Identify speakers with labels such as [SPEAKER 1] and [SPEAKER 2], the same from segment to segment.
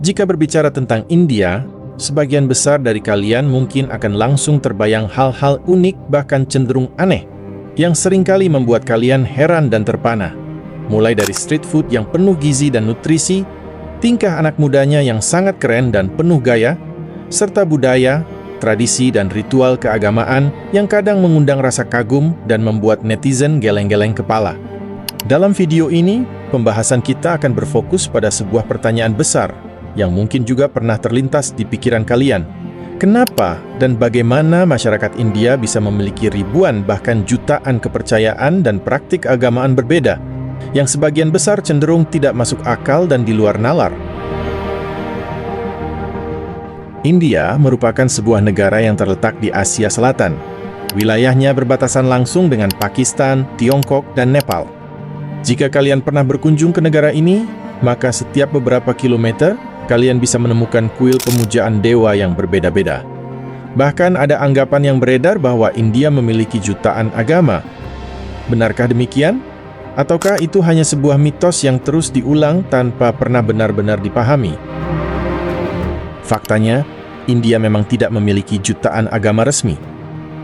[SPEAKER 1] Jika berbicara tentang India, sebagian besar dari kalian mungkin akan langsung terbayang hal-hal unik bahkan cenderung aneh yang seringkali membuat kalian heran dan terpana. Mulai dari street food yang penuh gizi dan nutrisi, tingkah anak mudanya yang sangat keren dan penuh gaya, serta budaya, tradisi dan ritual keagamaan yang kadang mengundang rasa kagum dan membuat netizen geleng-geleng kepala. Dalam video ini, pembahasan kita akan berfokus pada sebuah pertanyaan besar yang mungkin juga pernah terlintas di pikiran kalian. Kenapa dan bagaimana masyarakat India bisa memiliki ribuan bahkan jutaan kepercayaan dan praktik agamaan berbeda, yang sebagian besar cenderung tidak masuk akal dan di luar nalar? India merupakan sebuah negara yang terletak di Asia Selatan. Wilayahnya berbatasan langsung dengan Pakistan, Tiongkok, dan Nepal. Jika kalian pernah berkunjung ke negara ini, maka setiap beberapa kilometer, kalian bisa menemukan kuil pemujaan dewa yang berbeda-beda. Bahkan ada anggapan yang beredar bahwa India memiliki jutaan agama. Benarkah demikian? Ataukah itu hanya sebuah mitos yang terus diulang tanpa pernah benar-benar dipahami? Faktanya, India memang tidak memiliki jutaan agama resmi.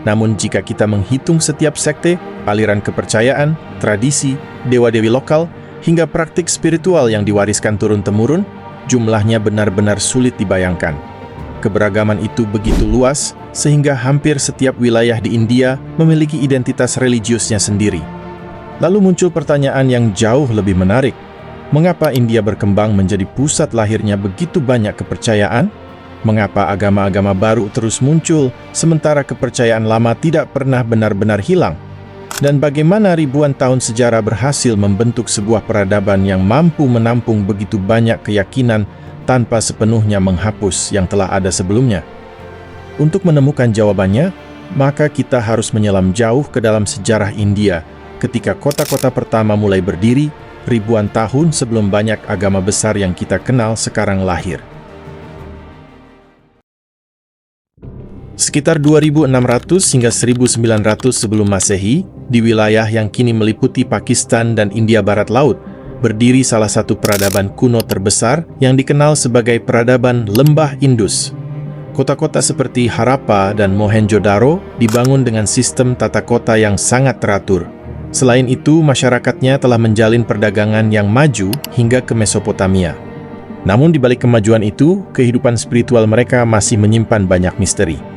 [SPEAKER 1] Namun jika kita menghitung setiap sekte, aliran kepercayaan, tradisi, dewa-dewi lokal, hingga praktik spiritual yang diwariskan turun-temurun, jumlahnya benar-benar sulit dibayangkan. Keberagaman itu begitu luas, sehingga hampir setiap wilayah di India memiliki identitas religiusnya sendiri. Lalu muncul pertanyaan yang jauh lebih menarik. Mengapa India berkembang menjadi pusat lahirnya begitu banyak kepercayaan? Mengapa agama-agama baru terus muncul, sementara kepercayaan lama tidak pernah benar-benar hilang? Dan bagaimana ribuan tahun sejarah berhasil membentuk sebuah peradaban yang mampu menampung begitu banyak keyakinan tanpa sepenuhnya menghapus yang telah ada sebelumnya? Untuk menemukan jawabannya, maka kita harus menyelam jauh ke dalam sejarah India, ketika kota-kota pertama mulai berdiri, ribuan tahun sebelum banyak agama besar yang kita kenal sekarang lahir. Sekitar 2600 hingga 1900 sebelum Masehi, di wilayah yang kini meliputi Pakistan dan India Barat Laut, berdiri salah satu peradaban kuno terbesar yang dikenal sebagai peradaban Lembah Indus. Kota-kota seperti Harappa dan Mohenjo-daro dibangun dengan sistem tata kota yang sangat teratur. Selain itu, masyarakatnya telah menjalin perdagangan yang maju hingga ke Mesopotamia. Namun di balik kemajuan itu, kehidupan spiritual mereka masih menyimpan banyak misteri.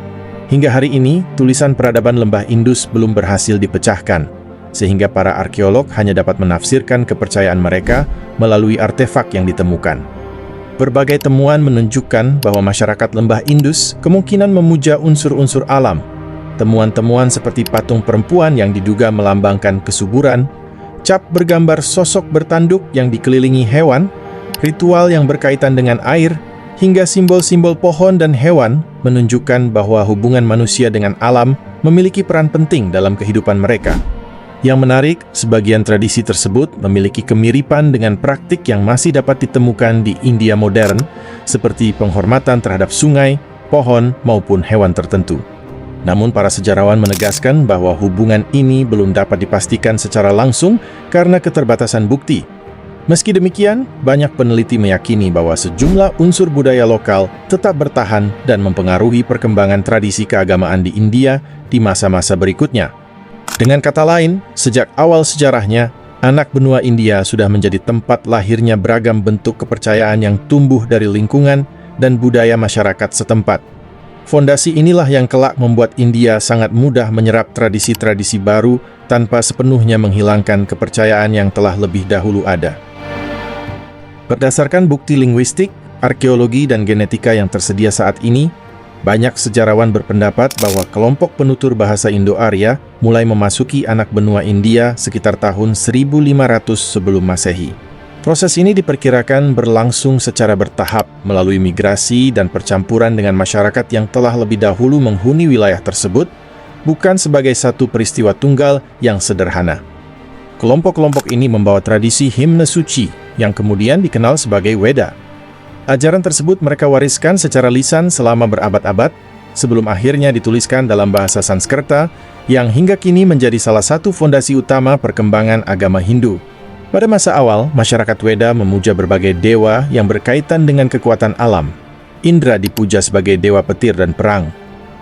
[SPEAKER 1] Hingga hari ini, tulisan peradaban Lembah Indus belum berhasil dipecahkan, sehingga para arkeolog hanya dapat menafsirkan kepercayaan mereka melalui artefak yang ditemukan. Berbagai temuan menunjukkan bahwa masyarakat Lembah Indus kemungkinan memuja unsur-unsur alam. Temuan-temuan seperti patung perempuan yang diduga melambangkan kesuburan, cap bergambar sosok bertanduk yang dikelilingi hewan, ritual yang berkaitan dengan air, hingga simbol-simbol pohon dan hewan menunjukkan bahwa hubungan manusia dengan alam memiliki peran penting dalam kehidupan mereka. Yang menarik, sebagian tradisi tersebut memiliki kemiripan dengan praktik yang masih dapat ditemukan di India modern, seperti penghormatan terhadap sungai, pohon, maupun hewan tertentu. Namun para sejarawan menegaskan bahwa hubungan ini belum dapat dipastikan secara langsung karena keterbatasan bukti. Meski demikian, banyak peneliti meyakini bahwa sejumlah unsur budaya lokal tetap bertahan dan mempengaruhi perkembangan tradisi keagamaan di India di masa-masa berikutnya. Dengan kata lain, sejak awal sejarahnya, anak benua India sudah menjadi tempat lahirnya beragam bentuk kepercayaan yang tumbuh dari lingkungan dan budaya masyarakat setempat. Fondasi inilah yang kelak membuat India sangat mudah menyerap tradisi-tradisi baru tanpa sepenuhnya menghilangkan kepercayaan yang telah lebih dahulu ada. Berdasarkan bukti linguistik, arkeologi, dan genetika yang tersedia saat ini, banyak sejarawan berpendapat bahwa kelompok penutur bahasa Indo-Arya mulai memasuki anak benua India sekitar tahun 1500 sebelum Masehi. Proses ini diperkirakan berlangsung secara bertahap melalui migrasi dan percampuran dengan masyarakat yang telah lebih dahulu menghuni wilayah tersebut, bukan sebagai satu peristiwa tunggal yang sederhana. Kelompok-kelompok ini membawa tradisi himne suci yang kemudian dikenal sebagai Weda. Ajaran tersebut mereka wariskan secara lisan selama berabad-abad, sebelum akhirnya dituliskan dalam bahasa Sanskerta, yang hingga kini menjadi salah satu fondasi utama perkembangan agama Hindu. Pada masa awal, masyarakat Weda memuja berbagai dewa yang berkaitan dengan kekuatan alam. Indra dipuja sebagai dewa petir dan perang.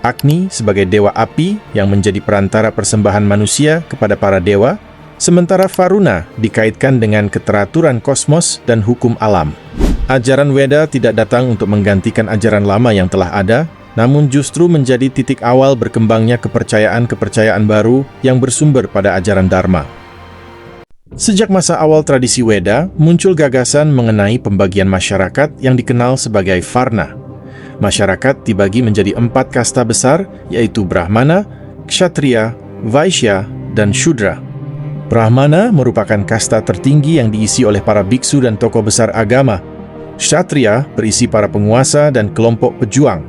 [SPEAKER 1] Agni sebagai dewa api yang menjadi perantara persembahan manusia kepada para dewa, sementara Varuna dikaitkan dengan keteraturan kosmos dan hukum alam. Ajaran Weda tidak datang untuk menggantikan ajaran lama yang telah ada, namun justru menjadi titik awal berkembangnya kepercayaan-kepercayaan baru yang bersumber pada ajaran Dharma. Sejak masa awal tradisi Weda, muncul gagasan mengenai pembagian masyarakat yang dikenal sebagai Varna. Masyarakat dibagi menjadi 4 kasta besar, yaitu Brahmana, Kshatriya, Vaishya, dan Shudra. Brahmana merupakan kasta tertinggi yang diisi oleh para biksu dan tokoh besar agama. Kshatriya berisi para penguasa dan kelompok pejuang.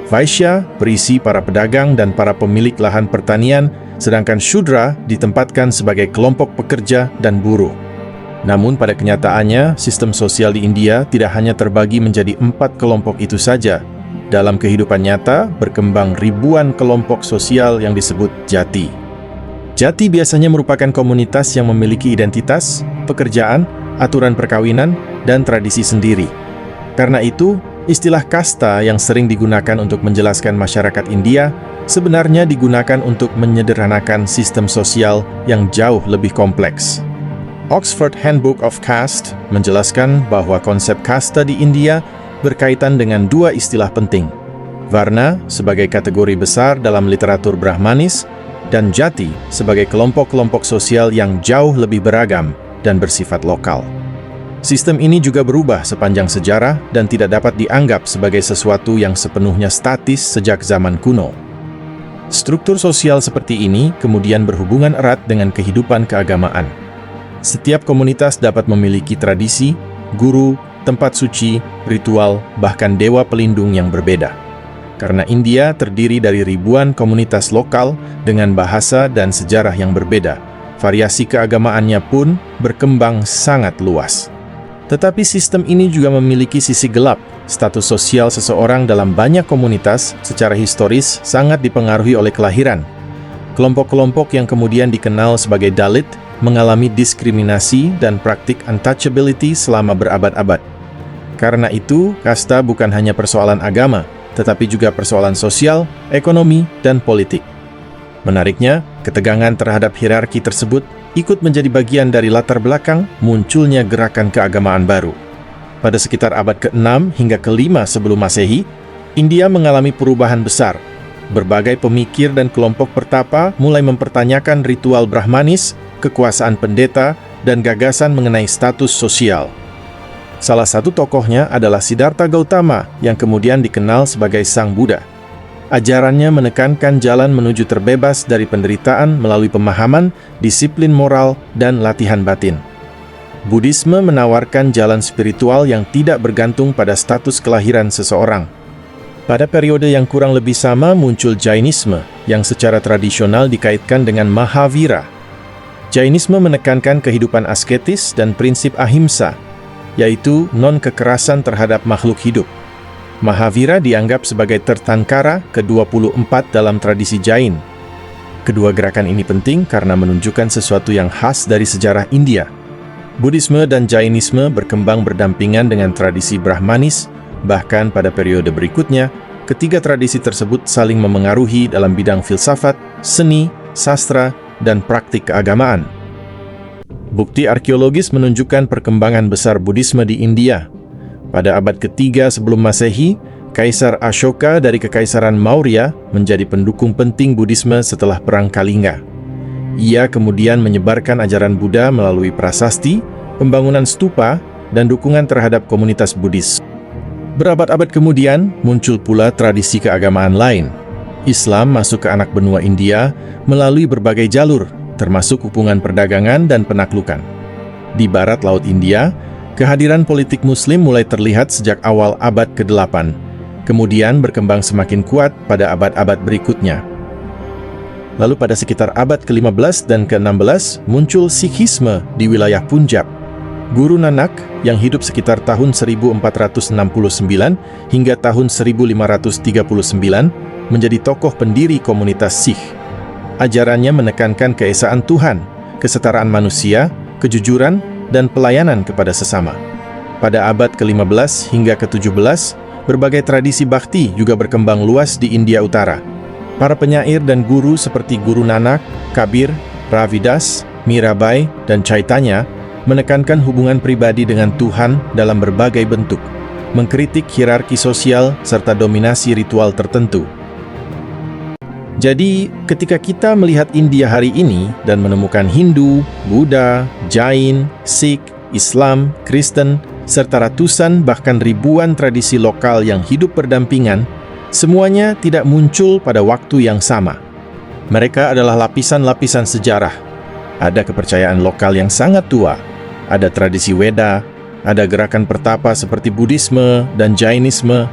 [SPEAKER 1] Vaishya berisi para pedagang dan para pemilik lahan pertanian, sedangkan Shudra ditempatkan sebagai kelompok pekerja dan buruh. Namun pada kenyataannya, sistem sosial di India tidak hanya terbagi menjadi 4 kelompok itu saja. Dalam kehidupan nyata, berkembang ribuan kelompok sosial yang disebut jati. Jati biasanya merupakan komunitas yang memiliki identitas, pekerjaan, aturan perkawinan, dan tradisi sendiri. Karena itu, istilah kasta yang sering digunakan untuk menjelaskan masyarakat India sebenarnya digunakan untuk menyederhanakan sistem sosial yang jauh lebih kompleks. Oxford Handbook of Caste menjelaskan bahwa konsep kasta di India berkaitan dengan 2 istilah penting. Varna sebagai kategori besar dalam literatur Brahmanis, dan jati sebagai kelompok-kelompok sosial yang jauh lebih beragam dan bersifat lokal. Sistem ini juga berubah sepanjang sejarah dan tidak dapat dianggap sebagai sesuatu yang sepenuhnya statis sejak zaman kuno. Struktur sosial seperti ini kemudian berhubungan erat dengan kehidupan keagamaan. Setiap komunitas dapat memiliki tradisi, guru, tempat suci, ritual, bahkan dewa pelindung yang berbeda. Karena India terdiri dari ribuan komunitas lokal dengan bahasa dan sejarah yang berbeda, variasi keagamaannya pun berkembang sangat luas. Tetapi sistem ini juga memiliki sisi gelap. Status sosial seseorang dalam banyak komunitas secara historis sangat dipengaruhi oleh kelahiran. Kelompok-kelompok yang kemudian dikenal sebagai Dalit mengalami diskriminasi dan praktik untouchability selama berabad-abad. Karena itu, kasta bukan hanya persoalan agama, tetapi juga persoalan sosial, ekonomi, dan politik. Menariknya, ketegangan terhadap hierarki tersebut ikut menjadi bagian dari latar belakang munculnya gerakan keagamaan baru. Pada sekitar abad ke-6 hingga ke-5 sebelum Masehi, India mengalami perubahan besar. Berbagai pemikir dan kelompok pertapa mulai mempertanyakan ritual Brahmanis, kekuasaan pendeta, dan gagasan mengenai status sosial. Salah satu tokohnya adalah Siddhartha Gautama yang kemudian dikenal sebagai Sang Buddha. Ajarannya menekankan jalan menuju terbebas dari penderitaan melalui pemahaman, disiplin moral, dan latihan batin. Buddhisme menawarkan jalan spiritual yang tidak bergantung pada status kelahiran seseorang. Pada periode yang kurang lebih sama muncul Jainisme, yang secara tradisional dikaitkan dengan Mahavira. Jainisme menekankan kehidupan asketis dan prinsip ahimsa, yaitu non-kekerasan terhadap makhluk hidup. Mahavira dianggap sebagai Tirthankara ke-24 dalam tradisi Jain. Kedua gerakan ini penting karena menunjukkan sesuatu yang khas dari sejarah India. Buddhisme dan Jainisme berkembang berdampingan dengan tradisi Brahmanis, bahkan pada periode berikutnya, ketiga tradisi tersebut saling memengaruhi dalam bidang filsafat, seni, sastra, dan praktik keagamaan. Bukti arkeologis menunjukkan perkembangan besar Buddhisme di India. Pada abad ketiga sebelum Masehi, Kaisar Ashoka dari Kekaisaran Maurya menjadi pendukung penting Buddhisme setelah Perang Kalinga. Ia kemudian menyebarkan ajaran Buddha melalui prasasti, pembangunan stupa, dan dukungan terhadap komunitas Buddhis. Berabad-abad kemudian, muncul pula tradisi keagamaan lain. Islam masuk ke anak benua India melalui berbagai jalur, termasuk hubungan perdagangan dan penaklukan. Di barat Laut India, kehadiran politik Muslim mulai terlihat sejak awal abad ke-8, kemudian berkembang semakin kuat pada abad-abad berikutnya. Lalu pada sekitar abad ke-15 dan ke-16 muncul Sikhisme di wilayah Punjab. Guru Nanak yang hidup sekitar tahun 1469 hingga tahun 1539 menjadi tokoh pendiri komunitas Sikh. Ajarannya menekankan keesaan Tuhan, kesetaraan manusia, kejujuran, dan pelayanan kepada sesama. Pada abad ke-15 hingga ke-17, berbagai tradisi bakti juga berkembang luas di India Utara. Para penyair dan guru seperti Guru Nanak, Kabir, Ravidas, Mirabai, dan Chaitanya menekankan hubungan pribadi dengan Tuhan dalam berbagai bentuk, mengkritik hierarki sosial serta dominasi ritual tertentu. Jadi, ketika kita melihat India hari ini dan menemukan Hindu, Buddha, Jain, Sikh, Islam, Kristen, serta ratusan bahkan ribuan tradisi lokal yang hidup berdampingan, semuanya tidak muncul pada waktu yang sama. Mereka adalah lapisan-lapisan sejarah. Ada kepercayaan lokal yang sangat tua, ada tradisi Weda, ada gerakan pertapa seperti Buddhisme dan Jainisme,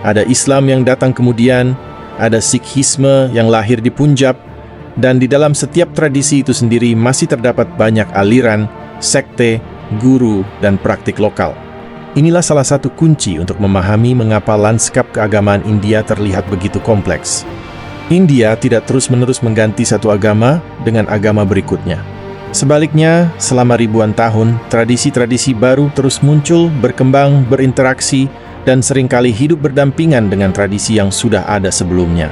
[SPEAKER 1] ada Islam yang datang kemudian, ada Sikhisme yang lahir di Punjab, dan di dalam setiap tradisi itu sendiri masih terdapat banyak aliran, sekte, guru, dan praktik lokal. Inilah salah satu kunci untuk memahami mengapa lanskap keagamaan India terlihat begitu kompleks. India tidak terus-menerus mengganti satu agama dengan agama berikutnya. Sebaliknya, selama ribuan tahun, tradisi-tradisi baru terus muncul, berkembang, berinteraksi, dan seringkali hidup berdampingan dengan tradisi yang sudah ada sebelumnya.